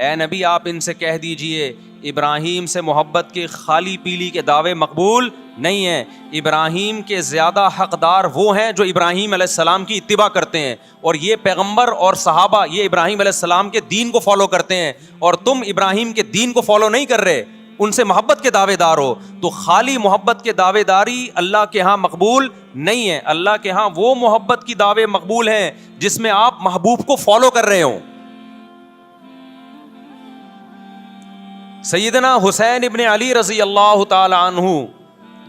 اے نبی آپ ان سے کہہ دیجئے ابراہیم سے محبت کے خالی پیلی کے دعوے مقبول نہیں ہیں. ابراہیم کے زیادہ حقدار وہ ہیں جو ابراہیم علیہ السلام کی اتباع کرتے ہیں, اور یہ پیغمبر اور صحابہ یہ ابراہیم علیہ السلام کے دین کو فالو کرتے ہیں, اور تم ابراہیم کے دین کو فالو نہیں کر رہے, ان سے محبت کے دعوے دار ہو. تو خالی محبت کے دعوے داری اللہ کے ہاں مقبول نہیں ہے. اللہ کے ہاں وہ محبت کی دعوے مقبول ہیں جس میں آپ محبوب کو فالو کر رہے ہوں. سیدنا حسین ابن علی رضی اللہ تعالی عنہ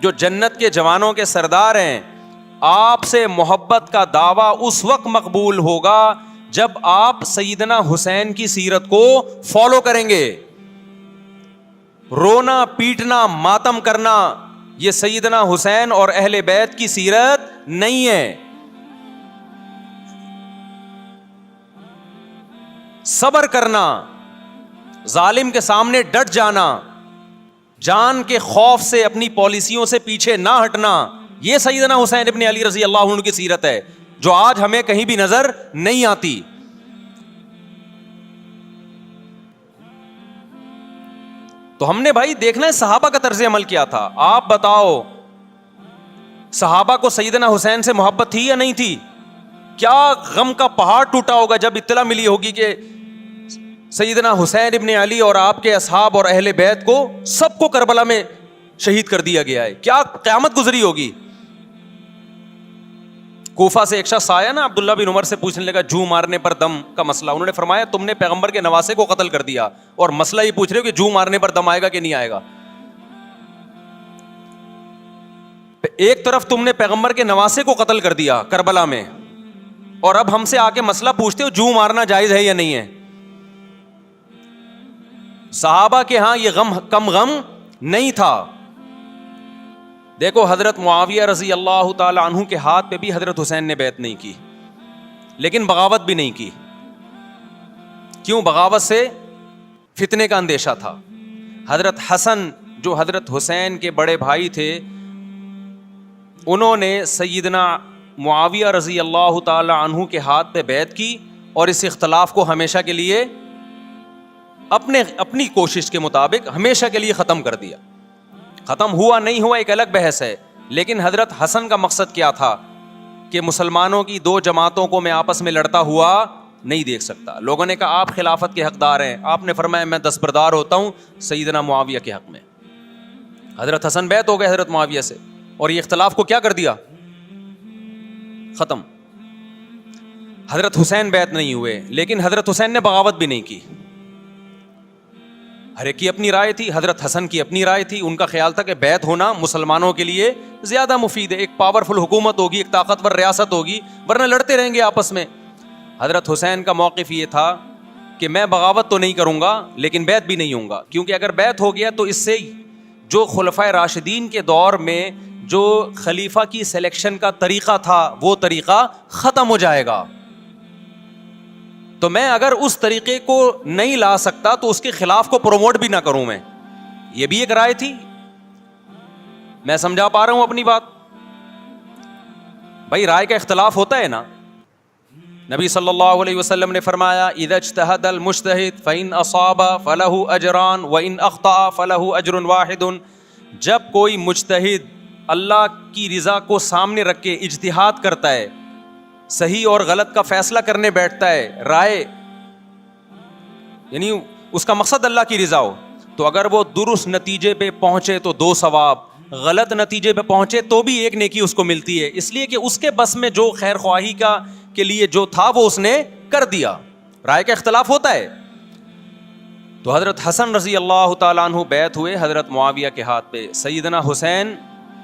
جو جنت کے جوانوں کے سردار ہیں, آپ سے محبت کا دعویٰ اس وقت مقبول ہوگا جب آپ سیدنا حسین کی سیرت کو فالو کریں گے. رونا پیٹنا ماتم کرنا یہ سیدنا حسین اور اہل بیت کی سیرت نہیں ہے. صبر کرنا, ظالم کے سامنے ڈٹ جانا, جان کے خوف سے اپنی پالیسیوں سے پیچھے نہ ہٹنا, یہ سیدنا حسین ابن علی رضی اللہ عنہ کی سیرت ہے جو آج ہمیں کہیں بھی نظر نہیں آتی. تو ہم نے بھائی دیکھنا ہے صحابہ کا طرز عمل کیا تھا. آپ بتاؤ صحابہ کو سیدنا حسین سے محبت تھی یا نہیں تھی؟ کیا غم کا پہاڑ ٹوٹا ہوگا جب اطلاع ملی ہوگی کہ سیدنا حسین ابن علی اور آپ کے اصحاب اور اہل بیت کو سب کو کربلا میں شہید کر دیا گیا ہے. کیا قیامت گزری ہوگی. کوفہ سے ایک شخص آیا نا عبداللہ بن عمر سے پوچھنے لگا جو مارنے پر دم کا مسئلہ. انہوں نے فرمایا تم نے پیغمبر کے نواسے کو قتل کر دیا اور مسئلہ یہ پوچھ رہے ہو کہ جو مارنے پر دم آئے گا کہ نہیں آئے گا. ایک طرف تم نے پیغمبر کے نواسے کو قتل کر دیا کربلا میں, اور اب ہم سے آ کے مسئلہ پوچھتے ہو جو مارنا جائز ہے یا نہیں ہے. صحابہ کے ہاں یہ غم کم غم نہیں تھا. دیکھو حضرت معاویہ رضی اللہ تعالی عنہ کے ہاتھ پہ بھی حضرت حسین نے بیعت نہیں کی, لیکن بغاوت بھی نہیں کی. کیوں؟ بغاوت سے فتنے کا اندیشہ تھا. حضرت حسن جو حضرت حسین کے بڑے بھائی تھے, انہوں نے سیدنا معاویہ رضی اللہ تعالی عنہ کے ہاتھ پہ بیعت کی اور اس اختلاف کو ہمیشہ کے لیے اپنی کوشش کے مطابق ہمیشہ کے لیے ختم کر دیا. ختم ہوا نہیں ہوا ایک الگ بحث ہے, لیکن حضرت حسن کا مقصد کیا تھا کہ مسلمانوں کی دو جماعتوں کو میں آپس میں لڑتا ہوا نہیں دیکھ سکتا. لوگوں نے کہا آپ خلافت کے حقدار ہیں, آپ نے فرمایا میں دستبردار ہوتا ہوں سیدنا معاویہ کے حق میں. حضرت حسن بیعت ہو گئے حضرت معاویہ سے, اور یہ اختلاف کو کیا کر دیا؟ ختم. حضرت حسین بیعت نہیں ہوئے, لیکن حضرت حسین نے بغاوت بھی نہیں کی. ہر ایک کی اپنی رائے تھی, حضرت حسن کی اپنی رائے تھی. ان کا خیال تھا کہ بیعت ہونا مسلمانوں کے لیے زیادہ مفید ہے, ایک پاورفل حکومت ہوگی, ایک طاقتور ریاست ہوگی, ورنہ لڑتے رہیں گے آپس میں. حضرت حسین کا موقف یہ تھا کہ میں بغاوت تو نہیں کروں گا لیکن بیعت بھی نہیں ہوں گا, کیونکہ اگر بیعت ہو گیا تو اس سے جو خلفائے راشدین کے دور میں جو خلیفہ کی سلیکشن کا طریقہ تھا وہ طریقہ ختم ہو جائے گا. تو میں اگر اس طریقے کو نہیں لا سکتا تو اس کے خلاف کو پروموٹ بھی نہ کروں میں. یہ بھی ایک رائے تھی. میں سمجھا پا رہا ہوں اپنی بات؟ بھائی رائے کا اختلاف ہوتا ہے نا. نبی صلی اللہ علیہ وسلم نے فرمایا اذا اجتہد المجتہد فإن اصاب فلہ اجران وإن اخطأ فلہ اجر واحد. جب کوئی مجتہد اللہ کی رضا کو سامنے رکھ کے اجتہاد کرتا ہے, صحیح اور غلط کا فیصلہ کرنے بیٹھتا ہے, رائے یعنی اس کا مقصد اللہ کی رضا ہو, تو اگر وہ درست نتیجے پہ پہنچے تو 2 ثواب, غلط نتیجے پہ پہنچے تو بھی 1 نیکی اس کو ملتی ہے, اس لیے کہ اس کے بس میں جو خیر خواہی کا کے لیے جو تھا وہ اس نے کر دیا. رائے کا اختلاف ہوتا ہے. تو حضرت حسن رضی اللہ تعالیٰ عنہ بیعت ہوئے حضرت معاویہ کے ہاتھ پہ. سیدنا حسین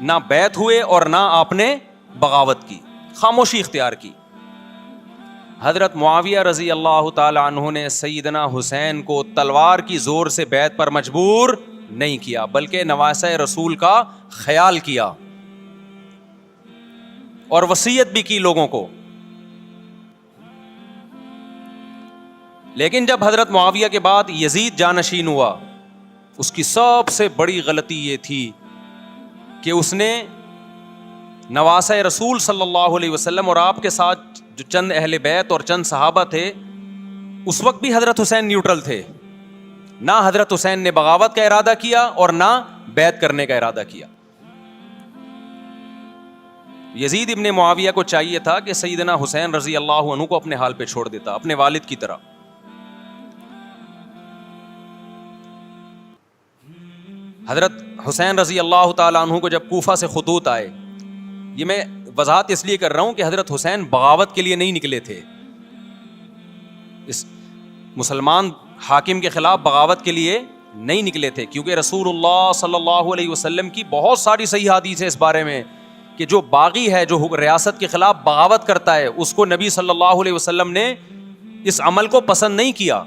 نہ بیعت ہوئے اور نہ آپ نے بغاوت کی, خاموشی اختیار کی. حضرت معاویہ رضی اللہ تعالی عنہ نے سیدنا حسین کو تلوار کی زور سے بیعت پر مجبور نہیں کیا, بلکہ نواسہ رسول کا خیال کیا اور وصیت بھی کی لوگوں کو. لیکن جب حضرت معاویہ کے بعد یزید جانشین ہوا, اس کی سب سے بڑی غلطی یہ تھی کہ اس نے نواسہ رسول صلی اللہ علیہ وسلم اور آپ کے ساتھ جو چند اہل بیت اور چند صحابہ تھے, اس وقت بھی حضرت حسین نیوٹرل تھے, نہ حضرت حسین نے بغاوت کا ارادہ کیا اور نہ بیعت کرنے کا ارادہ کیا. یزید ابن معاویہ کو چاہیے تھا کہ سیدنا حسین رضی اللہ عنہ کو اپنے حال پہ چھوڑ دیتا، اپنے والد کی طرح. حضرت حسین رضی اللہ تعالیٰ عنہ کو جب کوفہ سے خطوط آئے، یہ میں وضاحت اس لیے کر رہا ہوں کہ حضرت حسین بغاوت کے لیے نہیں نکلے تھے، اس مسلمان حاکم کے خلاف بغاوت کے لیے نہیں نکلے تھے، کیونکہ رسول اللہ صلی اللہ علیہ وسلم کی بہت ساری صحیح حدیث ہے اس بارے میں کہ جو باغی ہے، جو ریاست کے خلاف بغاوت کرتا ہے، اس کو نبی صلی اللہ علیہ وسلم نے اس عمل کو پسند نہیں کیا.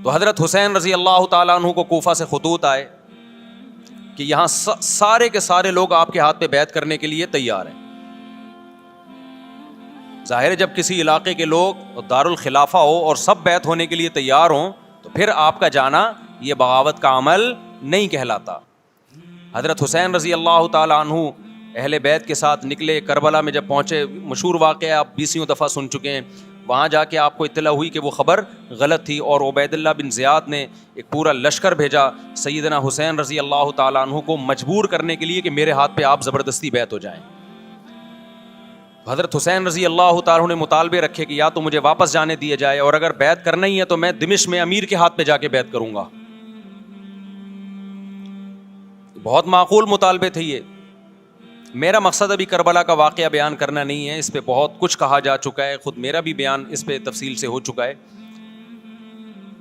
تو حضرت حسین رضی اللہ تعالیٰ عنہ کو کوفہ سے خطوط آئے کہ یہاں سارے کے سارے لوگ آپ کے ہاتھ پہ بیعت کرنے کے لیے تیار ہیں. ظاہر ہے جب کسی علاقے کے لوگ دارالخلافہ ہو اور سب بیعت ہونے کے لیے تیار ہوں تو پھر آپ کا جانا یہ بغاوت کا عمل نہیں کہلاتا. حضرت حسین رضی اللہ تعالیٰ عنہ اہل بیت کے ساتھ نکلے. کربلا میں جب پہنچے، مشہور واقعہ آپ 20 دفعہ سن چکے ہیں، وہاں جا کے آپ کو اطلاع ہوئی کہ وہ خبر غلط تھی اور عبید اللہ بن زیاد نے ایک پورا لشکر بھیجا سیدنا حسین رضی اللہ تعالیٰ عنہ کو مجبور کرنے کے لیے کہ میرے ہاتھ پہ آپ زبردستی بیعت ہو جائیں. حضرت حسین رضی اللہ تعالیٰ عنہ نے مطالبے رکھے کہ یا تو مجھے واپس جانے دیا جائے اور اگر بیعت کرنا ہی ہے تو میں دمشق میں امیر کے ہاتھ پہ جا کے بیعت کروں گا. بہت معقول مطالبے تھے یہ. میرا مقصد ابھی کربلا کا واقعہ بیان کرنا نہیں ہے، اس پہ بہت کچھ کہا جا چکا ہے، خود میرا بھی بیان اس پہ تفصیل سے ہو چکا ہے.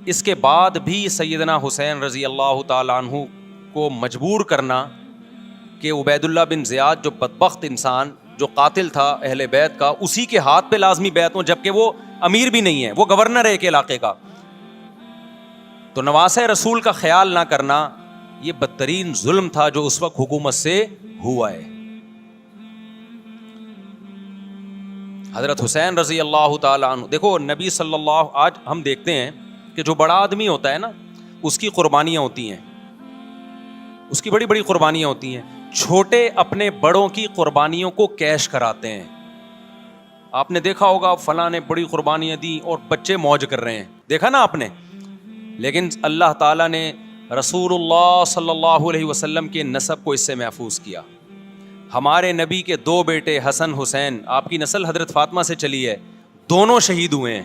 اس کے بعد بھی سیدنا حسین رضی اللہ تعالیٰ عنہ کو مجبور کرنا کہ عبید اللہ بن زیاد جو بدبخت انسان جو قاتل تھا اہل بیت کا، اسی کے ہاتھ پہ لازمی بیعت ہوں، جبکہ وہ امیر بھی نہیں ہے، وہ گورنر ہے ایک علاقے کا. تو نواسہ رسول کا خیال نہ کرنا یہ بدترین ظلم تھا جو اس وقت حکومت سے ہوا ہے. حضرت حسین رضی اللہ تعالیٰ عنہ، دیکھو نبی صلی اللہ، آج ہم دیکھتے ہیں کہ جو بڑا آدمی ہوتا ہے نا اس کی قربانیاں ہوتی ہیں، اس کی بڑی بڑی قربانیاں ہوتی ہیں. چھوٹے اپنے بڑوں کی قربانیوں کو کیش کراتے ہیں. آپ نے دیکھا ہوگا فلاں نے بڑی قربانیاں دی اور بچے موج کر رہے ہیں، دیکھا نا آپ نے. لیکن اللہ تعالیٰ نے رسول اللہ صلی اللہ علیہ وسلم کے نسب کو اس سے محفوظ کیا. ہمارے نبی کے 2 بیٹے حسن حسین، آپ کی نسل حضرت فاطمہ سے چلی ہے، دونوں شہید ہوئے ہیں.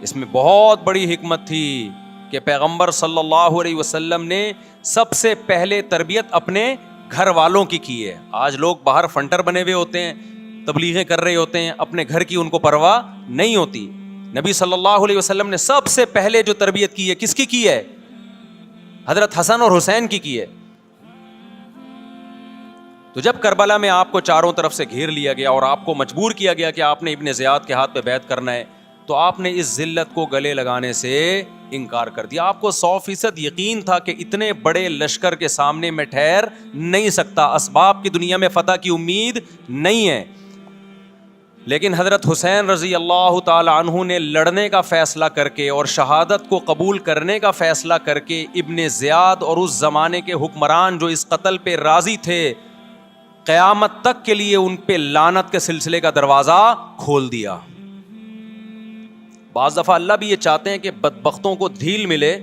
اس میں بہت بڑی حکمت تھی کہ پیغمبر صلی اللہ علیہ وسلم نے سب سے پہلے تربیت اپنے گھر والوں کی ہے. آج لوگ باہر فنٹر بنے ہوئے ہوتے ہیں، تبلیغیں کر رہے ہوتے ہیں، اپنے گھر کی ان کو پرواہ نہیں ہوتی. نبی صلی اللہ علیہ وسلم نے سب سے پہلے جو تربیت کی ہے کس کی ہے؟ حضرت حسن اور حسین کی ہے. تو جب کربلا میں آپ کو چاروں طرف سے گھیر لیا گیا اور آپ کو مجبور کیا گیا کہ آپ نے ابن زیاد کے ہاتھ پہ بیعت کرنا ہے، تو آپ نے اس ذلت کو گلے لگانے سے انکار کر دیا. آپ کو 100% یقین تھا کہ اتنے بڑے لشکر کے سامنے میں ٹھہر نہیں سکتا، اسباب کی دنیا میں فتح کی امید نہیں ہے. لیکن حضرت حسین رضی اللہ تعالی عنہ نے لڑنے کا فیصلہ کر کے اور شہادت کو قبول کرنے کا فیصلہ کر کے ابن زیاد اور اس زمانے کے حکمران جو اس قتل پہ راضی تھے، قیامت تک کے لیے ان پہ لعنت کے سلسلے کا دروازہ کھول دیا. بعض دفعہ اللہ بھی یہ چاہتے ہیں کہ بدبختوں کو ڈھیل ملے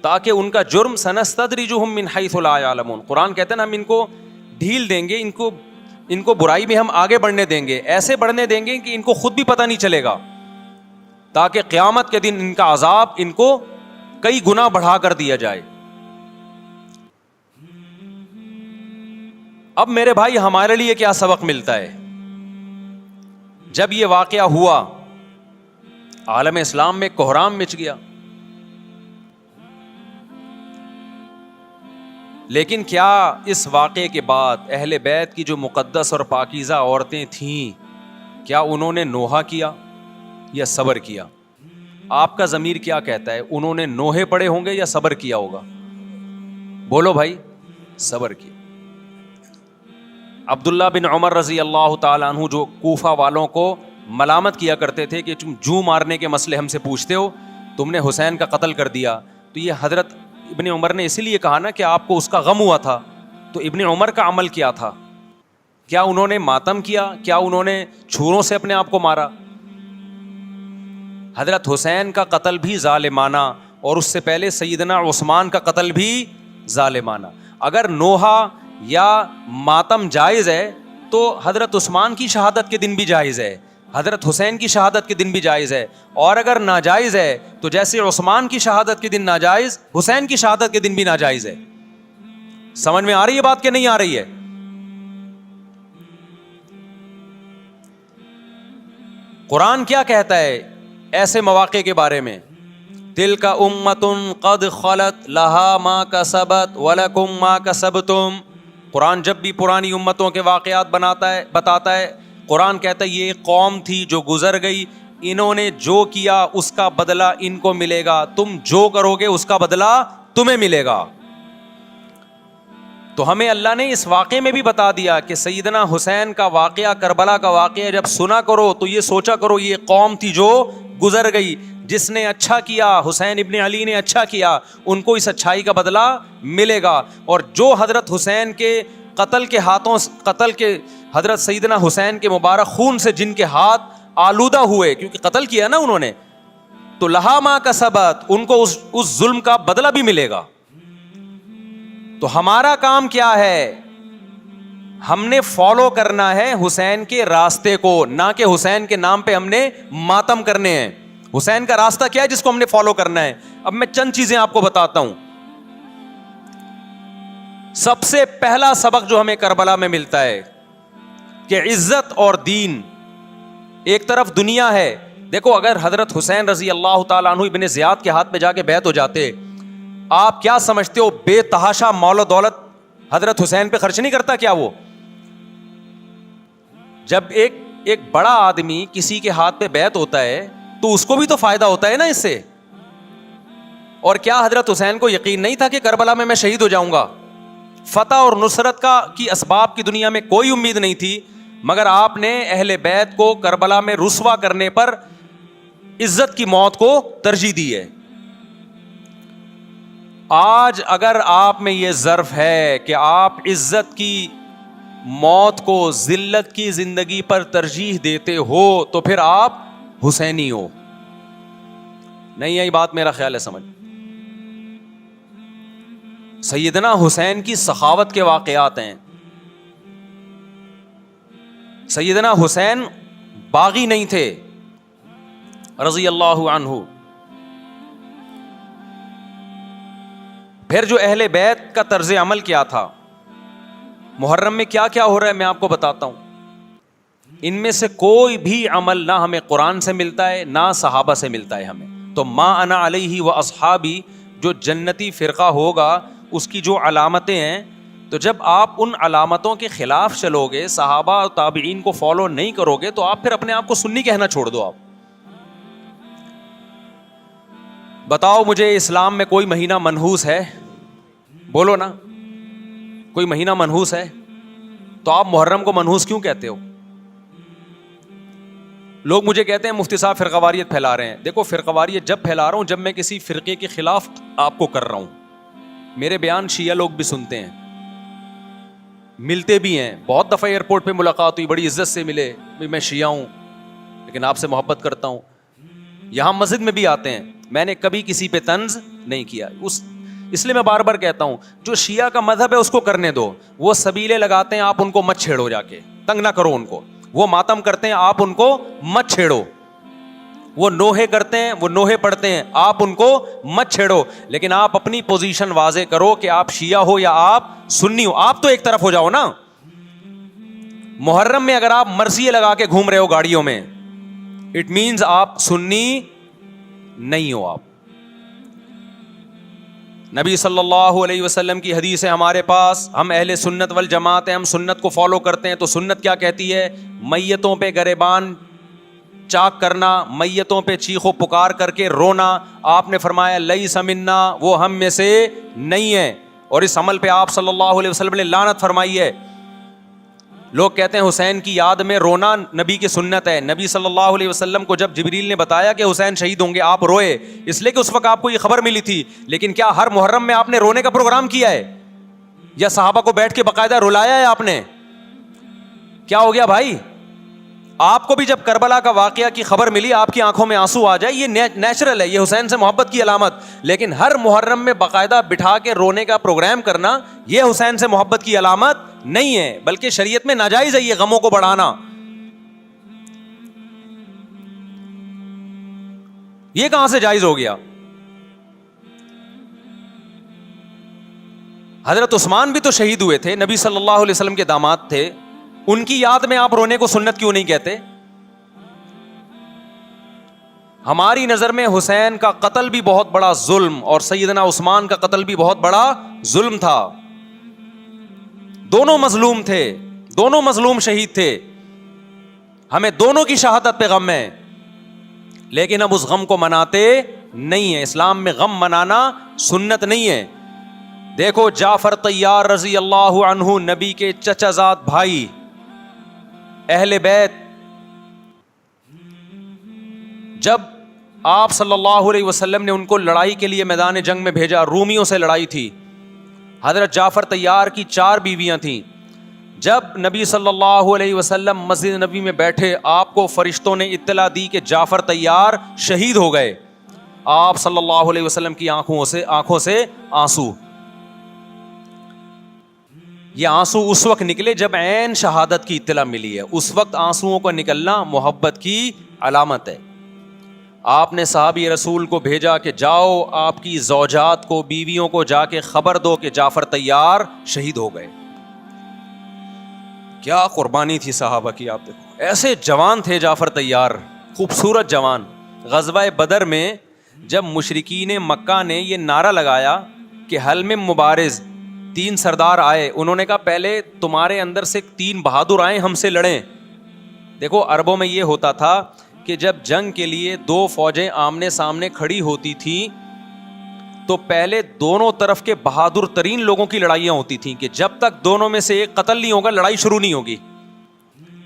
تاکہ ان کا جرم سنستدرجہم من حیث لا یعلمون. قرآن کہتے ہیں نا ہم ان کو ڈھیل دیں گے، ان کو برائی میں ہم آگے بڑھنے دیں گے، ایسے بڑھنے دیں گے کہ ان کو خود بھی پتہ نہیں چلے گا، تاکہ قیامت کے دن ان کا عذاب ان کو کئی گنا بڑھا کر دیا جائے. اب میرے بھائی ہمارے لیے کیا سبق ملتا ہے؟ جب یہ واقعہ ہوا عالم اسلام میں کوہرام مچ گیا، لیکن کیا اس واقعے کے بعد اہل بیت کی جو مقدس اور پاکیزہ عورتیں تھیں، کیا انہوں نے نوحہ کیا یا صبر کیا؟ آپ کا ضمیر کیا کہتا ہے؟ انہوں نے نوحے پڑے ہوں گے یا صبر کیا ہوگا؟ بولو بھائی. صبر کیا. عبداللہ بن عمر رضی اللہ تعالیٰ عنہ جو کوفہ والوں کو ملامت کیا کرتے تھے کہ تم جو مارنے کے مسئلے ہم سے پوچھتے ہو، تم نے حسین کا قتل کر دیا، تو یہ حضرت ابن عمر نے اسی لیے کہا نا کہ آپ کو اس کا غم ہوا تھا. تو ابن عمر کا عمل کیا تھا؟ کیا انہوں نے ماتم کیا؟ کیا انہوں نے چھروں سے اپنے آپ کو مارا؟ حضرت حسین کا قتل بھی ظالمانہ اور اس سے پہلے سیدنا عثمان کا قتل بھی ظالمانہ. اگر نوحہ یا ماتم جائز ہے تو حضرت عثمان کی شہادت کے دن بھی جائز ہے, حضرت حسین کی شہادت کے دن بھی جائز ہے. اور اگر ناجائز ہے تو جیسے عثمان کی شہادت کے دن ناجائز, حسین کی شہادت کے دن بھی ناجائز ہے. سمجھ میں آ رہی ہے بات کہ نہیں آ رہی ہے؟ قرآن کیا کہتا ہے ایسے مواقع کے بارے میں؟ تلک امۃ قد خلت لہا ما کسبت ولکم ما کسبتم. قرآن جب بھی پرانی امتوں کے واقعات بتاتا ہے, قرآن کہتا ہے یہ ایک قوم تھی جو گزر گئی, انہوں نے جو کیا اس کا بدلہ ان کو ملے گا, تم جو کرو گے اس کا بدلہ تمہیں ملے گا. تو ہمیں اللہ نے اس واقعے میں بھی بتا دیا کہ سیدنا حسین کا واقعہ, کربلا کا واقعہ جب سنا کرو تو یہ سوچا کرو یہ قوم تھی جو گزر گئی, جس نے اچھا کیا, حسین ابن علی نے اچھا کیا, ان کو اس اچھائی کا بدلہ ملے گا. اور جو حضرت حسین کے قتل کے حضرت سیدنا حسین کے مبارک خون سے جن کے ہاتھ آلودہ ہوئے, کیونکہ قتل کیا نا انہوں نے, تو لہا ما کسبت, ان کو اس ظلم کا بدلہ بھی ملے گا. تو ہمارا کام کیا ہے؟ ہم نے فالو کرنا ہے حسین کے راستے کو, نہ کہ حسین کے نام پہ ہم نے ماتم کرنے ہیں. حسین کا راستہ کیا ہے جس کو ہم نے فالو کرنا ہے؟ اب میں چند چیزیں آپ کو بتاتا ہوں. سب سے پہلا سبق جو ہمیں کربلا میں ملتا ہے کہ عزت اور دین, ایک طرف دنیا ہے. دیکھو اگر حضرت حسین رضی اللہ تعالیٰ عنہ ابن زیاد کے ہاتھ پہ جا کے بیعت ہو جاتے, آپ کیا سمجھتے ہو بے تحاشا مال و دولت حضرت حسین پہ خرچ نہیں کرتا کیا وہ؟ جب ایک بڑا آدمی کسی کے ہاتھ پہ بیعت ہوتا ہے تو اس کو بھی تو فائدہ ہوتا ہے نا اس سے. اور کیا حضرت حسین کو یقین نہیں تھا کہ کربلا میں شہید ہو جاؤں گا؟ فتح اور نصرت کی اسباب کی دنیا میں کوئی امید نہیں تھی, مگر آپ نے اہل بیت کو کربلا میں رسوا کرنے پر عزت کی موت کو ترجیح دی ہے. آج اگر آپ میں یہ ظرف ہے کہ آپ عزت کی موت کو ذلت کی زندگی پر ترجیح دیتے ہو تو پھر آپ حسینی ہو. نہیں آئی بات میرا خیال ہے سمجھ. سیدنا حسین کی سخاوت کے واقعات ہیں. سیدنا حسین باغی نہیں تھے رضی اللہ عنہ. پھر جو اہل بیت کا طرز عمل کیا تھا, محرم میں کیا کیا ہو رہا ہے میں آپ کو بتاتا ہوں. ان میں سے کوئی بھی عمل نہ ہمیں قرآن سے ملتا ہے نہ صحابہ سے ملتا ہے ہمیں. تو ما انا علیہ و اصحابی جو جنتی فرقہ ہوگا اس کی جو علامتیں ہیں, تو جب آپ ان علامتوں کے خلاف چلو گے, صحابہ اور تابعین کو فالو نہیں کرو گے, تو آپ پھر اپنے آپ کو سنی کہنا چھوڑ دو. آپ بتاؤ مجھے اسلام میں کوئی مہینہ منحوس ہے؟ بولو نا, کوئی مہینہ منحوس ہے؟ تو آپ محرم کو منحوس کیوں کہتے ہو؟ لوگ مجھے کہتے ہیں مفتی صاحب فرقہ واریت پھیلا رہے ہیں. دیکھو فرقہ واریت جب پھیلا رہا ہوں جب میں کسی فرقے کے خلاف آپ کو کر رہا ہوں. میرے بیان شیعہ لوگ بھی سنتے ہیں, ملتے بھی ہیں. بہت دفعہ ایئرپورٹ پہ ملاقات ہوئی, بڑی عزت سے ملے, میں شیعہ ہوں لیکن آپ سے محبت کرتا ہوں. یہاں مسجد میں بھی آتے ہیں, میں نے کبھی کسی پہ طنز نہیں کیا. اس لیے میں بار بار کہتا ہوں جو شیعہ کا مذہب ہے اس کو کرنے دو. وہ سبیلے لگاتے ہیں, آپ ان کو مت چھیڑو, جا کے تنگ نہ کرو ان کو. وہ ماتم کرتے ہیں, آپ ان کو مت چھیڑو. وہ نوحے کرتے ہیں, وہ نوحے پڑھتے ہیں, آپ ان کو مت چھیڑو. لیکن آپ اپنی پوزیشن واضح کرو کہ آپ شیعہ ہو یا آپ سنی ہو. آپ تو ایک طرف ہو جاؤ نا. محرم میں اگر آپ مرثیے لگا کے گھوم رہے ہو گاڑیوں میں, اٹ مینز آپ سنی نہیں ہو. آپ نبی صلی اللہ علیہ وسلم کی حدیث ہے ہمارے پاس, ہم اہل سنت والجماعت ہیں, ہم سنت کو فالو کرتے ہیں. تو سنت کیا کہتی ہے؟ میتوں پہ گریبان چاک کرنا, میتوں پہ چیخ و پکار کر کے رونا. آپ نے فرمایا لیس منا, وہ ہم میں سے نہیں ہے. اور اس عمل پہ آپ صلی اللہ علیہ وسلم نے لعنت فرمائی ہے. لوگ کہتے ہیں حسین کی یاد میں رونا نبی کی سنت ہے. نبی صلی اللہ علیہ وسلم کو جب جبریل نے بتایا کہ حسین شہید ہوں گے, آپ روئے, اس لیے کہ اس وقت آپ کو یہ خبر ملی تھی. لیکن کیا ہر محرم میں آپ نے رونے کا پروگرام کیا ہے, یا صحابہ کو بیٹھ کے باقاعدہ رلایا ہے آپ نے؟ کیا ہو گیا بھائی؟ آپ کو بھی جب کربلا کا واقعہ کی خبر ملی آپ کی آنکھوں میں آنسو آ جائے، یہ نیچرل ہے، یہ حسین سے محبت کی علامت. لیکن ہر محرم میں باقاعدہ بٹھا کے رونے کا پروگرام کرنا یہ حسین سے محبت کی علامت نہیں ہے، بلکہ شریعت میں ناجائز ہے یہ غموں کو بڑھانا. یہ کہاں سے جائز ہو گیا؟ حضرت عثمان بھی تو شہید ہوئے تھے، نبی صلی اللہ علیہ وسلم کے داماد تھے، ان کی یاد میں آپ رونے کو سنت کیوں نہیں کہتے؟ ہماری نظر میں حسین کا قتل بھی بہت بڑا ظلم اور سیدنا عثمان کا قتل بھی بہت بڑا ظلم تھا. دونوں مظلوم تھے، دونوں مظلوم شہید تھے، ہمیں دونوں کی شہادت پہ غم ہے، لیکن اب اس غم کو مناتے نہیں ہیں. اسلام میں غم منانا سنت نہیں ہے. دیکھو جعفر طیار رضی اللہ عنہ، نبی کے چچا زاد بھائی، اہل بیت، جب آپ صلی اللہ علیہ وسلم نے ان کو لڑائی کے لیے میدان جنگ میں بھیجا، رومیوں سے لڑائی تھی، حضرت جعفر طیار کی 4 بیویاں تھیں. جب نبی صلی اللہ علیہ وسلم مسجد نبی میں بیٹھے، آپ کو فرشتوں نے اطلاع دی کہ جعفر طیار شہید ہو گئے. آپ صلی اللہ علیہ وسلم کی آنکھوں سے آنسو. یہ آنسو اس وقت نکلے جب عین شہادت کی اطلاع ملی ہے، اس وقت آنسوؤں کا نکلنا محبت کی علامت ہے. آپ نے صحابی رسول کو بھیجا کہ جاؤ آپ کی زوجات کو، بیویوں کو جا کے خبر دو کہ جعفر طیار شہید ہو گئے. کیا قربانی تھی صحابہ کی، آپ دیکھو ایسے جوان تھے جعفر طیار، خوبصورت جوان. غزوہ بدر میں جب مشرکین مکہ نے یہ نعرہ لگایا کہ حل میں مبارز، 3 سردار آئے، انہوں نے کہا پہلے تمہارے اندر سے 3 بہادر آئیں ہم سے لڑیں. دیکھو عربوں میں یہ ہوتا تھا کہ جب جنگ کے لیے 2 فوجیں آمنے سامنے کھڑی ہوتی تھیں تو پہلے دونوں طرف کے بہادر ترین لوگوں کی لڑائیاں ہوتی تھیں کہ جب تک دونوں میں سے ایک قتل نہیں ہوگا لڑائی شروع نہیں ہوگی.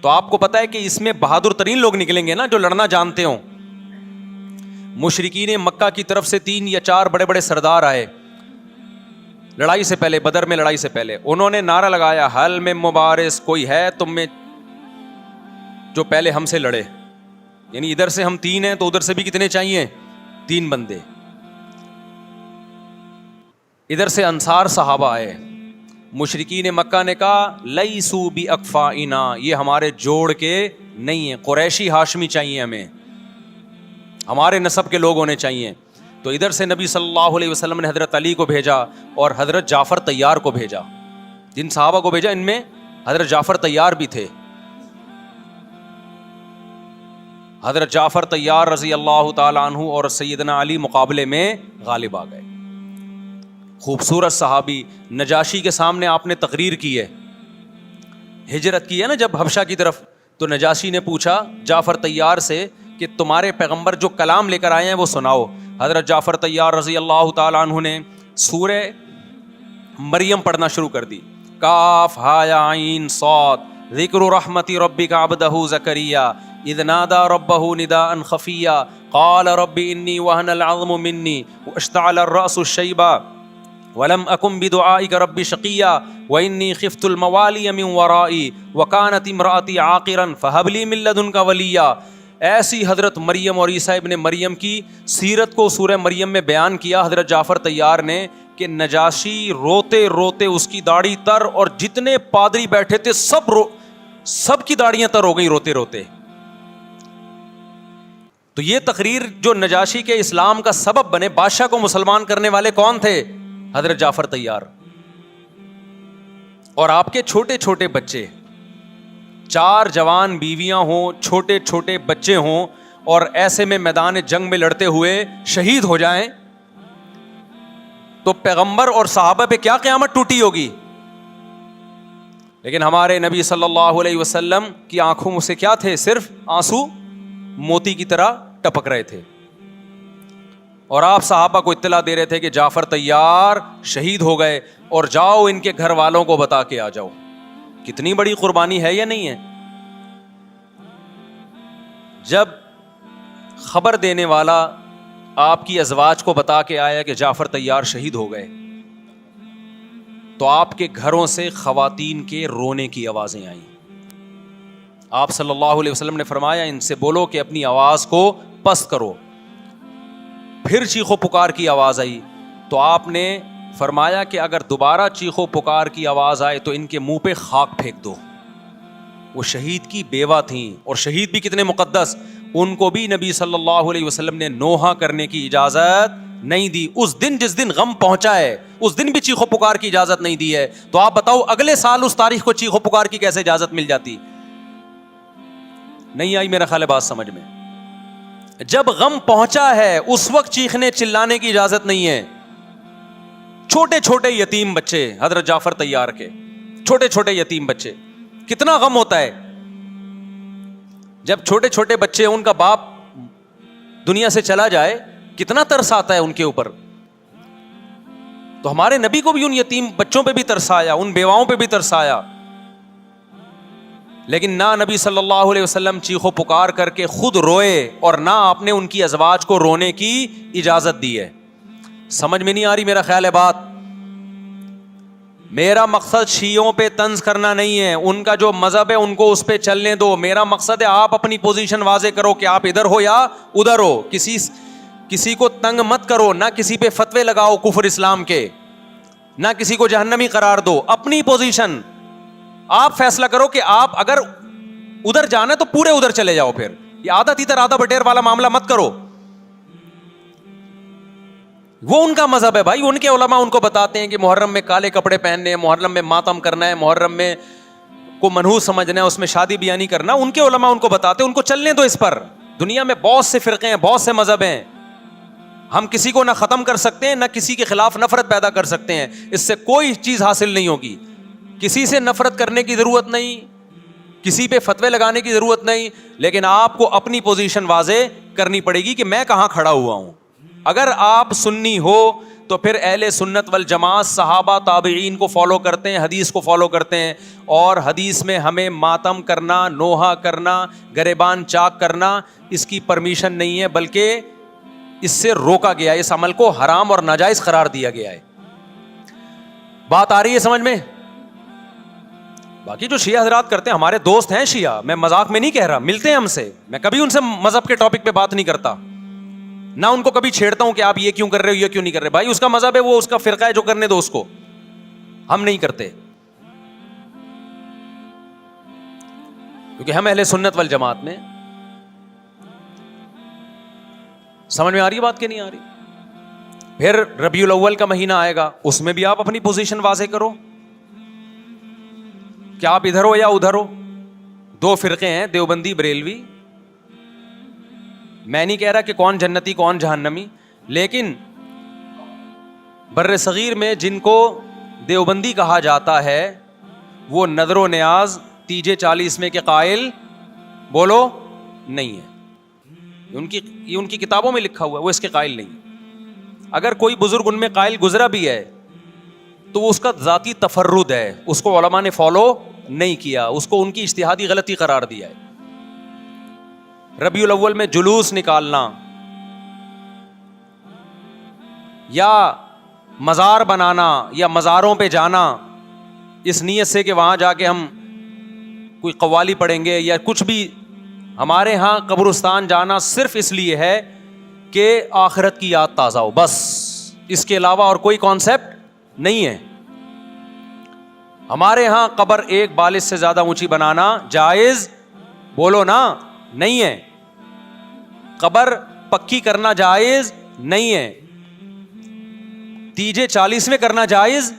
تو آپ کو پتا ہے کہ اس میں بہادر ترین لوگ نکلیں گے نا جو لڑنا جانتے ہوں. مشرکین مکہ کی طرف سے 3 یا 4 بڑے بڑے سردار آئے لڑائی سے پہلے، بدر میں لڑائی سے پہلے. انہوں نے نعرہ لگایا حل میں مبارز، کوئی ہے تم میں جو پہلے ہم سے لڑے. یعنی ادھر سے ہم 3 ہیں تو ادھر سے بھی کتنے چاہیے؟ 3 بندے. ادھر سے انصار صحابہ آئے. مشرکین مکہ نے کہا لیسو بی اکفائنا، یہ ہمارے جوڑ کے نہیں ہیں، قریشی ہاشمی چاہیے، ہمارے نسب کے لوگ ہونے چاہیے. تو ادھر سے نبی صلی اللہ علیہ وسلم نے حضرت علی کو بھیجا اور حضرت جعفر طیار کو بھیجا. جن صحابہ کو بھیجا ان میں حضرت جعفر طیار بھی تھے. حضرت جعفر طیار رضی اللہ تعالی عنہ اور سیدنا علی مقابلے میں غالب آ گئے. خوبصورت صحابی. نجاشی کے سامنے آپ نے تقریر کی ہے، ہجرت کی ہے نا جب حبشہ کی طرف، تو نجاشی نے پوچھا جعفر طیار سے کہ تمہارے پیغمبر جو کلام لے کر آئے ہیں وہ سناؤ. حضرت جعفر طیار رضی اللہ تعالیٰ عنہ نے سورہ مریم پڑھنا شروع کر دی. کاف ہا یا عین صاد ذکر رحمت ربک عبدہ زکریا اذ نادى ربه نداء خفيا قال رب اني وهن العظم مني واشتعل الراس شيبا ولم اكن بدعائك رب شقيا واني خفت الموالي من ورائي وكانت امراتي عاقرا فهب لي من لدنك وليا. ایسی حضرت مریم اور عیسیٰ ابن مریم کی سیرت کو سورہ مریم میں بیان کیا حضرت جعفر طیار نے کہ نجاشی روتے روتے اس کی داڑھی تر، اور جتنے پادری بیٹھے تھے سب کی داڑیاں تر ہو گئی روتے روتے. تو یہ تقریر جو نجاشی کے اسلام کا سبب بنے، بادشاہ کو مسلمان کرنے والے کون تھے؟ حضرت جعفر طیار. اور آپ کے چھوٹے چھوٹے بچے، 4 جوان بیویاں ہوں، چھوٹے چھوٹے بچے ہوں، اور ایسے میں میدان جنگ میں لڑتے ہوئے شہید ہو جائیں تو پیغمبر اور صحابہ پہ کیا قیامت ٹوٹی ہوگی. لیکن ہمارے نبی صلی اللہ علیہ وسلم کی آنکھوں میں سے کیا تھے؟ صرف آنسو موتی کی طرح ٹپک رہے تھے. اور آپ صحابہ کو اطلاع دے رہے تھے کہ جعفر طیار شہید ہو گئے اور جاؤ ان کے گھر والوں کو بتا کے آ جاؤ. کتنی بڑی قربانی ہے یا نہیں ہے؟ جب خبر دینے والا آپ کی ازواج کو بتا کے آیا کہ جعفر طیار شہید ہو گئے تو آپ کے گھروں سے خواتین کے رونے کی آوازیں آئیں. آپ صلی اللہ علیہ وسلم نے فرمایا ان سے بولو کہ اپنی آواز کو پست کرو. پھر چیخو پکار کی آواز آئی تو آپ نے فرمایا کہ اگر دوبارہ چیخو پکار کی آواز آئے تو ان کے منہ پہ خاک پھینک دو. وہ شہید کی بیوہ تھیں, اور شہید بھی کتنے مقدس, ان کو بھی نبی صلی اللہ علیہ وسلم نے نوحہ کرنے کی اجازت نہیں دی. اس دن جس دن غم پہنچا ہے اس دن بھی چیخو پکار کی اجازت نہیں دی ہے, تو آپ بتاؤ اگلے سال اس تاریخ کو چیخو پکار کی کیسے اجازت مل جاتی؟ نہیں آئی میرا خیال ہے بات سمجھ میں. جب غم پہنچا ہے اس وقت چیخنے چلانے کی اجازت نہیں ہے. چھوٹے چھوٹے یتیم بچے, حضرت جعفر طیار کے چھوٹے چھوٹے یتیم بچے, کتنا غم ہوتا ہے جب چھوٹے چھوٹے بچے, ان کا باپ دنیا سے چلا جائے, کتنا ترس آتا ہے ان کے اوپر. تو ہمارے نبی کو بھی ان یتیم بچوں پہ بھی ترس آیا, ان بیواؤں پہ بھی ترس آیا, لیکن نہ نبی صلی اللہ علیہ وسلم چیخو پکار کر کے خود روئے اور نہ آپ نے ان کی ازواج کو رونے کی اجازت دی ہے. سمجھ میں نہیں آ رہی میرا خیال ہے بات. میرا مقصد شیعوں پہ طنز کرنا نہیں ہے, ان کا جو مذہب ہے ان کو اس پہ چلنے دو. میرا مقصد ہے آپ اپنی پوزیشن واضح کرو کہ آپ ادھر ہو یا ادھر ہو. کسی کو تنگ مت کرو, نہ کسی پہ فتوے لگاؤ کفر اسلام کے, نہ کسی کو جہنمی قرار دو. اپنی پوزیشن آپ فیصلہ کرو کہ آپ اگر ادھر جانا ہے تو پورے ادھر چلے جاؤ. پھر یہ آدھا تیتر آدھا بٹیر والا معاملہ مت کرو. وہ ان کا مذہب ہے بھائی, ان کے علماء ان کو بتاتے ہیں کہ محرم میں کالے کپڑے پہننے ہیں, محرم میں ماتم کرنا ہے, محرم میں کو منحوس سمجھنا ہے, اس میں شادی بیانی کرنا. ان کے علماء ان کو بتاتے ہیں, ان کو چلنے دو اس پر. دنیا میں بہت سے فرقے ہیں, بہت سے مذہب ہیں, ہم کسی کو نہ ختم کر سکتے ہیں نہ کسی کے خلاف نفرت پیدا کر سکتے ہیں. اس سے کوئی چیز حاصل نہیں ہوگی. کسی سے نفرت کرنے کی ضرورت نہیں, کسی پہ فتوے لگانے کی ضرورت نہیں, لیکن آپ کو اپنی پوزیشن واضح کرنی پڑے گی کہ میں کہاں کھڑا ہوا ہوں. اگر آپ سنی ہو تو پھر اہل سنت والجماعت صحابہ تابعین کو فالو کرتے ہیں, حدیث کو فالو کرتے ہیں, اور حدیث میں ہمیں ماتم کرنا, نوحہ کرنا, گریبان چاک کرنا اس کی پرمیشن نہیں ہے, بلکہ اس سے روکا گیا ہے, اس عمل کو حرام اور ناجائز قرار دیا گیا ہے. بات آ رہی ہے سمجھ میں؟ باقی جو شیعہ حضرات کرتے ہیں, ہمارے دوست ہیں شیعہ, میں مذاق میں نہیں کہہ رہا, ملتے ہیں ہم سے, میں کبھی ان سے مذہب کے ٹاپک پہ بات نہیں کرتا, نہ ان کو کبھی چھیڑتا ہوں کہ آپ یہ کیوں کر رہے ہو, یہ کیوں نہیں کر رہے. بھائی اس کا مذہب ہے, وہ اس کا فرقہ ہے, جو کرنے دو اس کو, ہم نہیں کرتے, کیونکہ ہم اہل سنت والجماعت میں. سمجھ میں آ رہی ہے بات کہ نہیں آ رہی؟ پھر ربیع الاول کا مہینہ آئے گا, اس میں بھی آپ اپنی پوزیشن واضح کرو کہ آپ ادھر ہو یا ادھر ہو. دو فرقے ہیں, دیوبندی بریلوی. میں نہیں کہہ رہا کہ کون جنتی کون جہنمی, لیکن بر صغیر میں جن کو دیوبندی کہا جاتا ہے وہ نظر و نیاز تیجے 40 میں کے قائل بولو نہیں ہے. یہ ان کی کتابوں میں لکھا ہوا ہے, وہ اس کے قائل نہیں. اگر کوئی بزرگ ان میں قائل گزرا بھی ہے تو وہ اس کا ذاتی تفرد ہے, اس کو علماء نے فالو نہیں کیا, اس کو ان کی اجتہادی غلطی قرار دیا ہے. ربیع الاول میں جلوس نکالنا یا مزار بنانا یا مزاروں پہ جانا اس نیت سے کہ وہاں جا کے ہم کوئی قوالی پڑھیں گے یا کچھ بھی, ہمارے ہاں قبرستان جانا صرف اس لیے ہے کہ آخرت کی یاد تازہ ہو, بس. اس کے علاوہ اور کوئی کانسیپٹ نہیں ہے. ہمارے ہاں قبر ایک بالش سے زیادہ اونچی بنانا جائز بولو نا نہیں ہے. قبر پکی کرنا جائز نہیں ہے. تیجے 40 میں کرنا جائز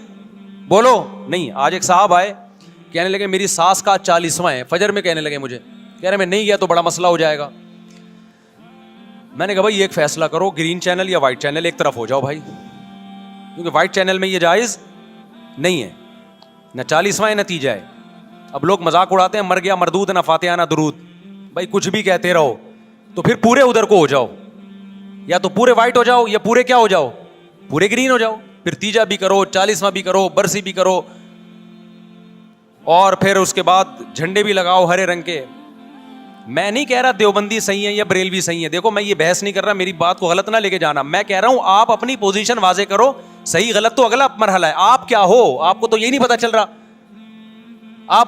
بولو نہیں. آج ایک صاحب آئے, کہنے لگے میری ساس کا 40واں ہے, فجر میں کہنے لگے مجھے, کہہ رہے میں نہیں گیا تو بڑا مسئلہ ہو جائے گا. میں نے کہا بھائی ایک فیصلہ کرو, گرین چینل یا وائٹ چینل, ایک طرف ہو جاؤ بھائی, کیونکہ وائٹ چینل میں یہ جائز نہیں ہے, نہ 40واں ہے نہ تیجا ہے. اب لوگ مذاق اڑاتے ہیں مر گیا مردود نہ فاتحہ نہ درود. بھائی کچھ بھی کہتے رہو تو پھر پورے ادھر کو ہو جاؤ, یا تو پورے وائٹ ہو جاؤ یا پورے کیا ہو جاؤ, پورے گرین ہو جاؤ. پھر تیجا بھی کرو, 40واں بھی کرو, برسی بھی کرو, اور پھر اس کے بعد جھنڈے بھی لگاؤ ہرے رنگ کے. میں نہیں کہہ رہا دیوبندی صحیح ہے یا بریلوی صحیح ہے, دیکھو میں یہ بحث نہیں کر رہا, میری بات کو غلط نہ لے کے جانا. میں کہہ رہا ہوں آپ اپنی پوزیشن واضح کرو, صحیح غلط تو اگلا مرحلہ ہے. آپ کیا ہو, آپ کو تو یہی نہیں پتا چل رہا. آپ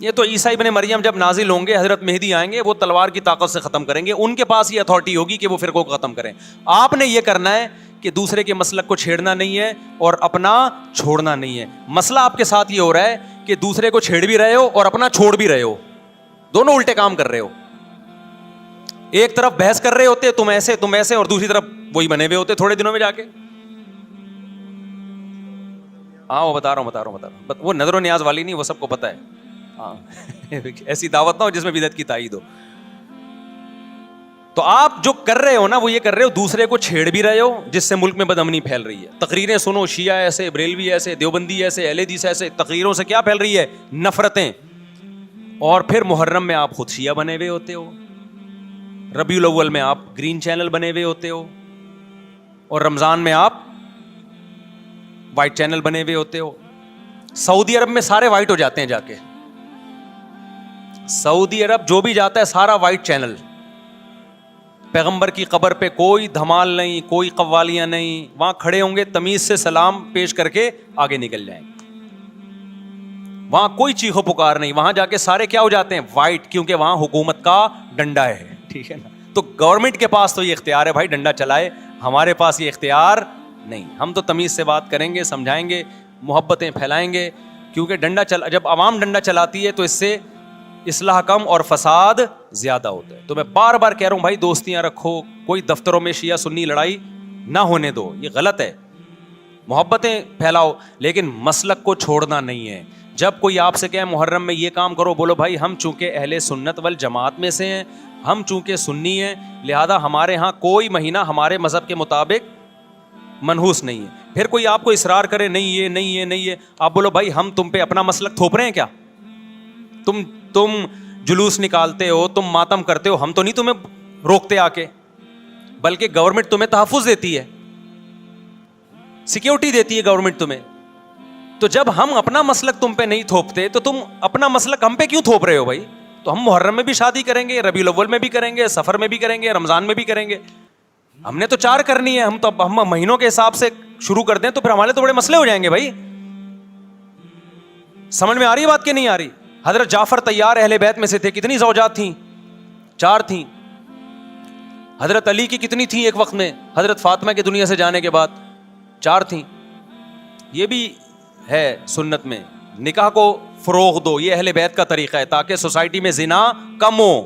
یہ تو عیسیٰ ابن مریم جب نازل ہوں گے، حضرت مہدی آئیں گے، وہ تلوار کی طاقت سے ختم کریں گے، ان کے پاس یہ اتھارٹی ہوگی کہ وہ فرقوں کو ختم کریں. آپ نے یہ کرنا ہے کہ دوسرے کے مسلک کو چھیڑنا نہیں ہے اور اپنا چھوڑنا نہیں ہے. مسئلہ آپ کے ساتھ یہ ہو رہا ہے کہ دوسرے کو چھیڑ بھی رہے ہو اور اپنا چھوڑ بھی رہے ہو، دونوں الٹے کام کر رہے ہو. ایک طرف بحث کر رہے ہوتے تم ایسے اور دوسری طرف وہی بنے ہوئے ہوتے تھوڑے دنوں میں جا کے. ہاں وہ بتا رہا ہوں وہ نظر و نیاز والی نہیں، وہ سب کو پتا ہے. ہاں ایسی دعوت نہ ہو جس میں بدعت کی تائید ہو. تو آپ جو کر رہے ہو نا وہ یہ کر رہے ہو دوسرے کو چھیڑ بھی رہے ہو، جس سے ملک میں بدامنی پھیل رہی ہے. تقریریں سنو، شیعہ ایسے، بریلوی ایسے، دیوبندی ایسے، اہل حدیث ایسے، تقریروں سے کیا پھیل رہی ہے؟ نفرتیں. اور پھر محرم میں آپ خود شیعہ بنے ہوئے ہوتے ہو، ربیع الاول میں آپ گرین چینل بنے ہوئے ہوتے ہو، اور رمضان میں آپ وائٹ چینل بنے ہوئے ہوتے ہو. سعودی عرب میں سارے وائٹ ہو جاتے ہیں جا کے. سعودی عرب جو بھی جاتا ہے سارا وائٹ چینل. پیغمبر کی قبر پہ کوئی دھمال نہیں، کوئی قوالیاں نہیں، وہاں کھڑے ہوں گے تمیز سے سلام پیش کر کے آگے نکل جائیں گے. وہاں کوئی چیخو پکار نہیں، وہاں جا کے سارے کیا ہو جاتے ہیں؟ وائٹ، کیونکہ وہاں حکومت کا ڈنڈا ہے. ٹھیک ہے نا؟ تو گورنمنٹ کے پاس تو یہ اختیار ہے بھائی ڈنڈا چلائے، ہمارے پاس یہ اختیار نہیں. ہم تو تمیز سے بات کریں گے، سمجھائیں گے، محبتیں پھیلائیں گے، کیونکہ جب عوام ڈنڈا چلاتی ہے تو اس سے اصلاح کم اور فساد زیادہ ہوتا ہے. تو میں بار بار کہہ رہا ہوں بھائی دوستیاں رکھو، کوئی دفتروں میں شیعہ سنی لڑائی نہ ہونے دو، یہ غلط ہے. محبتیں پھیلاؤ لیکن مسلک کو چھوڑنا نہیں ہے. جب کوئی آپ سے کہے محرم میں یہ کام کرو، بولو بھائی ہم چونکہ اہل سنت والجماعت میں سے ہیں، ہم چونکہ سنی ہیں، لہذا ہمارے ہاں کوئی مہینہ ہمارے مذہب کے مطابق منحوس نہیں ہے. پھر کوئی آپ کو اصرار کرے نہیں یہ نہیں یہ نہیں یہ، آپ بولو بھائی ہم تم پہ اپنا مسلک تھوپ رہے ہیں کیا؟ تم جلوس نکالتے ہو، تم ماتم کرتے ہو، ہم تو نہیں تمہیں روکتے آ کے، بلکہ گورنمنٹ تمہیں تحفظ دیتی ہے، سیکیورٹی دیتی ہے گورنمنٹ تمہیں. تو جب ہم اپنا مسلک تم پہ نہیں تھوپتے تو تم اپنا مسلک ہم پہ کیوں تھوپ رہے ہو بھائی؟ تو ہم محرم میں بھی شادی کریں گے، ربیع الاول میں بھی کریں گے، سفر میں بھی کریں گے، رمضان میں بھی کریں گے. ہم نے تو 4 کرنی ہے. ہم مہینوں کے حساب سے شروع کر دیں تو پھر ہمارے تو بڑے مسئلے ہو جائیں گے بھائی. سمجھ میں آ رہی ہے بات کہ نہیں آ رہی؟ حضرت جعفر طیار اہل بیت میں سے تھے، کتنی زوجات تھیں؟ 4 تھیں. حضرت علی کی کتنی تھیں ایک وقت میں؟ حضرت فاطمہ کے دنیا سے جانے کے بعد 4 تھیں. یہ بھی ہے سنت میں. نکاح کو فروغ دو، یہ اہل بیت کا طریقہ ہے تاکہ سوسائٹی میں زنا کم ہو،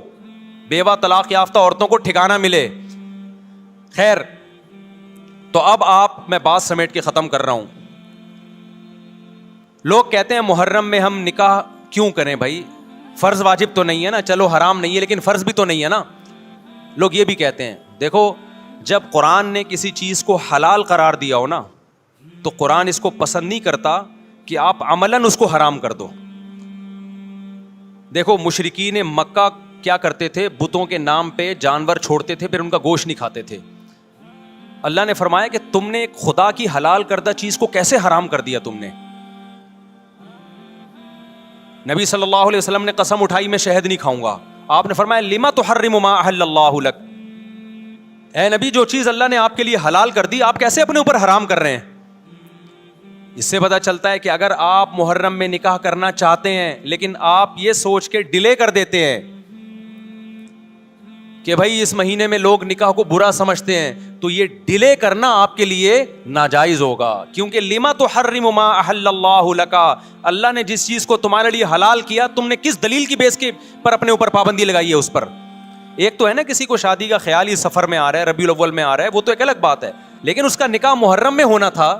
بیوہ طلاق یافتہ عورتوں کو ٹھکانہ ملے. خیر، تو اب میں بات سمیٹ کے ختم کر رہا ہوں. لوگ کہتے ہیں محرم میں ہم نکاح کیوں کریں بھائی؟ فرض واجب تو نہیں ہے نا، چلو حرام نہیں ہے لیکن فرض بھی تو نہیں ہے نا. لوگ یہ بھی کہتے ہیں. دیکھو جب قرآن نے کسی چیز کو حلال قرار دیا ہو نا تو قرآن اس کو پسند نہیں کرتا کہ آپ عملاً اس کو حرام کر دو. دیکھو مشرکین مکہ کیا کرتے تھے؟ بتوں کے نام پہ جانور چھوڑتے تھے، پھر ان کا گوشت نہیں کھاتے تھے. اللہ نے فرمایا کہ تم نے ایک خدا کی حلال کردہ چیز کو کیسے حرام کر دیا تم نے؟ نبی صلی اللہ علیہ وسلم نے قسم اٹھائی میں شہد نہیں کھاؤں گا. آپ نے فرمایا لما تحرم ما احل اللہ لک، اے نبی جو چیز اللہ نے آپ کے لیے حلال کر دی آپ کیسے اپنے اوپر حرام کر رہے ہیں؟ اس سے پتہ چلتا ہے کہ اگر آپ محرم میں نکاح کرنا چاہتے ہیں لیکن آپ یہ سوچ کے ڈیلے کر دیتے ہیں کہ بھائی اس مہینے میں لوگ نکاح کو برا سمجھتے ہیں، تو یہ ڈیلے کرنا آپ کے لیے ناجائز ہوگا. کیونکہ لما تحرم ما احل اللہ لک، اللہ نے جس چیز کو تمہارے لیے حلال کیا تم نے کس دلیل کی بیس کے پر اپنے اوپر پابندی لگائی ہے اس پر؟ ایک تو ہے نا کسی کو شادی کا خیال ہی سفر میں آ رہا ہے، ربیع الاول میں آ رہا ہے، وہ تو ایک الگ بات ہے، لیکن اس کا نکاح محرم میں ہونا تھا.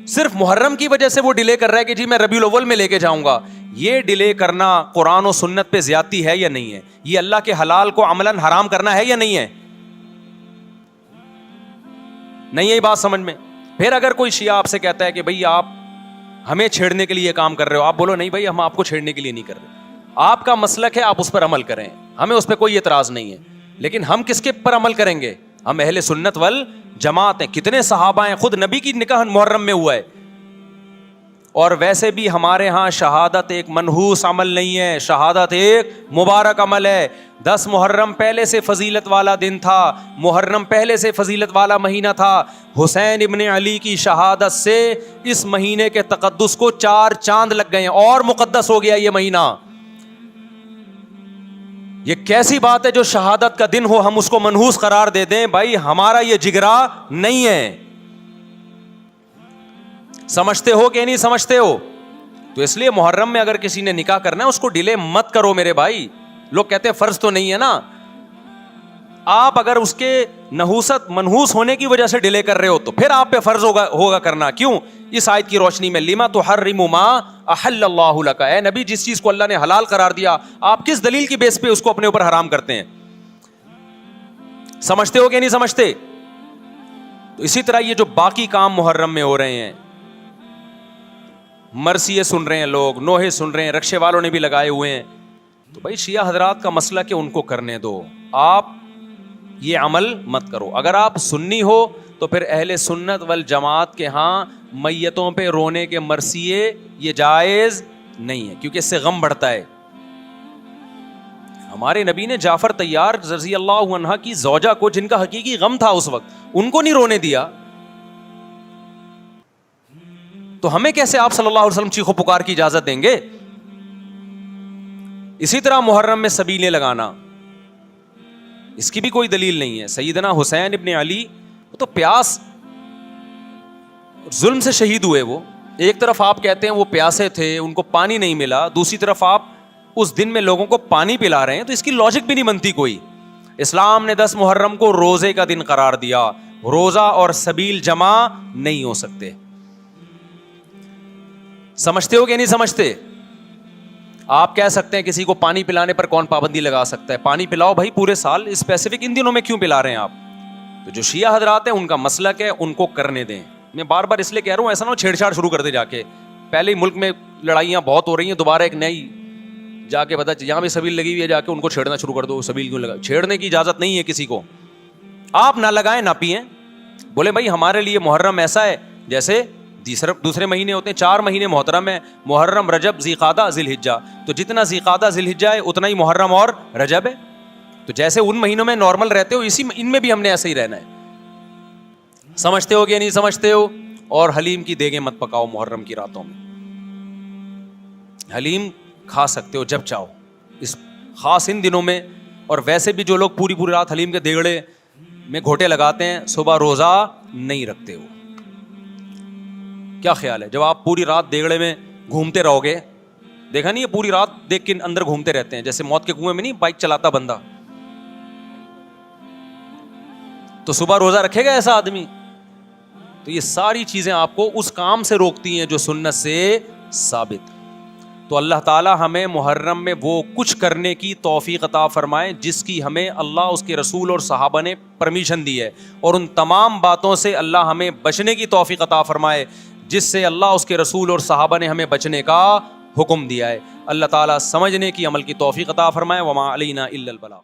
صرف محرم کی وجہ سے وہ ڈیلے کر رہا ہے کہ جی میں ربیع الاول میں لے کے جاؤں گا. یہ ڈیلے کرنا قرآن و سنت پہ زیادتی ہے یا نہیں ہے؟ یہ اللہ کے حلال کو عملاً حرام کرنا ہے یا نہیں ہے؟ نہیں ہے بات سمجھ میں؟ پھر اگر کوئی شیعہ آپ سے کہتا ہے کہ بھئی آپ ہمیں چھیڑنے کے لیے یہ کام کر رہے ہو، آپ بولو نہیں بھائی ہم آپ کو چھیڑنے کے لیے نہیں کر رہے، آپ کا مسلک ہے، آپ اس پر عمل کریں، ہمیں اس پہ کوئی اعتراض نہیں ہے. لیکن ہم کس کے پر عمل کریں گے؟ ہم اہل سنت والجماعت ہیں. کتنے صحابہ ہیں، خود نبی کی نکاح محرم میں ہوا ہے، اور ویسے بھی ہمارے ہاں شہادت ایک منحوس عمل نہیں ہے، شہادت ایک مبارک عمل ہے۔ 10 محرم پہلے سے فضیلت والا دن تھا، محرم پہلے سے فضیلت والا مہینہ تھا۔ حسین ابن علی کی شہادت سے اس مہینے کے تقدس کو 4 چاند لگ گئے ہیں اور مقدس ہو گیا یہ مہینہ۔ یہ کیسی بات ہے جو شہادت کا دن ہو ہم اس کو منحوس قرار دے دیں؟ بھائی ہمارا یہ جگرا نہیں ہے۔ سمجھتے ہو کہ نہیں سمجھتے ہو؟ تو اس لیے محرم میں اگر کسی نے نکاح کرنا ہے اس کو ڈیلے مت کرو میرے بھائی۔ لوگ کہتے ہیں فرض تو نہیں ہے نا، آپ اگر اس کے نحوست منحوس ہونے کی وجہ سے ڈیلے کر رہے ہو تو پھر آپ پہ فرض ہوگا کرنا۔ کیوں؟ اس آیت کی روشنی میں لما تحرم ما احل اللہ لک، اے نبی جس چیز کو اللہ نے حلال قرار دیا آپ کس دلیل کی بیس پہ اس کو اپنے اوپر حرام کرتے ہیں؟ سمجھتے ہو کہ نہیں سمجھتے؟ تو اسی طرح یہ جو باقی کام محرم میں ہو رہے ہیں، مرثیے سن رہے ہیں لوگ، نوحے سن رہے ہیں، رکشے والوں نے بھی لگائے ہوئے ہیں، تو بھائی شیعہ حضرات کا مسئلہ کہ ان کو کرنے دو، آپ یہ عمل مت کرو۔ اگر آپ سنی ہو تو پھر اہل سنت والجماعت کے ہاں میتوں پہ رونے کے مرثیے یہ جائز نہیں ہے، کیونکہ اس سے غم بڑھتا ہے۔ ہمارے نبی نے جعفر طیار رضی اللہ عنہ کی زوجہ کو، جن کا حقیقی غم تھا اس وقت، ان کو نہیں رونے دیا، تو ہمیں کیسے آپ صلی اللہ علیہ وسلم چیخو پکار کی اجازت دیں گے؟ اسی طرح محرم میں سبیلیں لگانا، اس کی بھی کوئی دلیل نہیں ہے۔ سیدنا حسین ابن علی وہ تو پیاس ظلم سے شہید ہوئے، وہ ایک طرف آپ کہتے ہیں وہ پیاسے تھے ان کو پانی نہیں ملا، دوسری طرف آپ اس دن میں لوگوں کو پانی پلا رہے ہیں، تو اس کی لاجک بھی نہیں بنتی کوئی۔ اسلام نے 10 محرم کو روزے کا دن قرار دیا، روزہ اور سبیل جمع نہیں ہو سکتے۔ سمجھتے ہو کہ نہیں سمجھتے؟ آپ کہہ سکتے ہیں کسی کو پانی پلانے پر کون پابندی لگا سکتا ہے؟ پانی پلاؤ بھائی پورے سال، اسپیسیفک ان دنوں میں کیوں پلا رہے ہیں آپ؟ تو جو شیعہ حضرات ہیں ان کا مسلک ہے، ان کو کرنے دیں۔ میں بار بار اس لیے کہہ رہا ہوں ایسا نہ ہو چھیڑ چھاڑ شروع کر دے جا کے، پہلے ہی ملک میں لڑائیاں بہت ہو رہی ہیں، دوبارہ ایک نئی جا کے بتا یہاں بھی سبیل لگی ہوئی ہے، جا کے ان کو چھیڑنا شروع کر دو۔ سبیل کیوں لگا؟ چھیڑنے کی اجازت نہیں ہے کسی کو، آپ نہ لگائیں نہ پئیں، بولے بھائی ہمارے لیے محرم ایسا ہے جیسے دوسرے مہینے ہوتے ہیں، 4 مہینے محترم ہے، محرم، رجب، ذی قعدہ، ذی الحجہ، تو جتنا ذی قعدہ ذی الحجہ ہے اتنا ہی محرم اور رجب ہے، تو جیسے ان مہینوں میں نارمل رہتے ہو ان میں بھی ہم نے ایسے ہی رہنا ہے۔ سمجھتے ہو کہ نہیں سمجھتے ہو؟ اور حلیم کی دیگیں مت پکاؤ محرم کی راتوں میں، حلیم کھا سکتے ہو جب چاہو، اس خاص ان دنوں میں، اور ویسے بھی جو لوگ پوری رات حلیم کے دیگڑے میں گھوٹے لگاتے ہیں صبح روزہ نہیں رکھتے ہو۔ کیا خیال ہے جب آپ پوری رات دیگڑے میں گھومتے رہو گے؟ دیکھا نہیں ہے پوری رات دیکھ کے اندر گھومتے رہتے ہیں، جیسے موت کے کنویں میں نہیں بائک چلاتا بندہ، تو صبح روزہ رکھے گا ایسا آدمی؟ تو یہ ساری چیزیں آپ کو اس کام سے روکتی ہیں جو سنت سے ثابت۔ تو اللہ تعالی ہمیں محرم میں وہ کچھ کرنے کی توفیق عطا فرمائے جس کی ہمیں اللہ، اس کے رسول اور صحابہ نے پرمیشن دی ہے، اور ان تمام باتوں سے اللہ ہمیں بچنے کی توفیق عطا فرمائے جس سے اللہ، اس کے رسول اور صحابہ نے ہمیں بچنے کا حکم دیا ہے۔ اللہ تعالیٰ سمجھنے کی، عمل کی توفیق عطا فرمائے۔ وما علینا الا البلاغ۔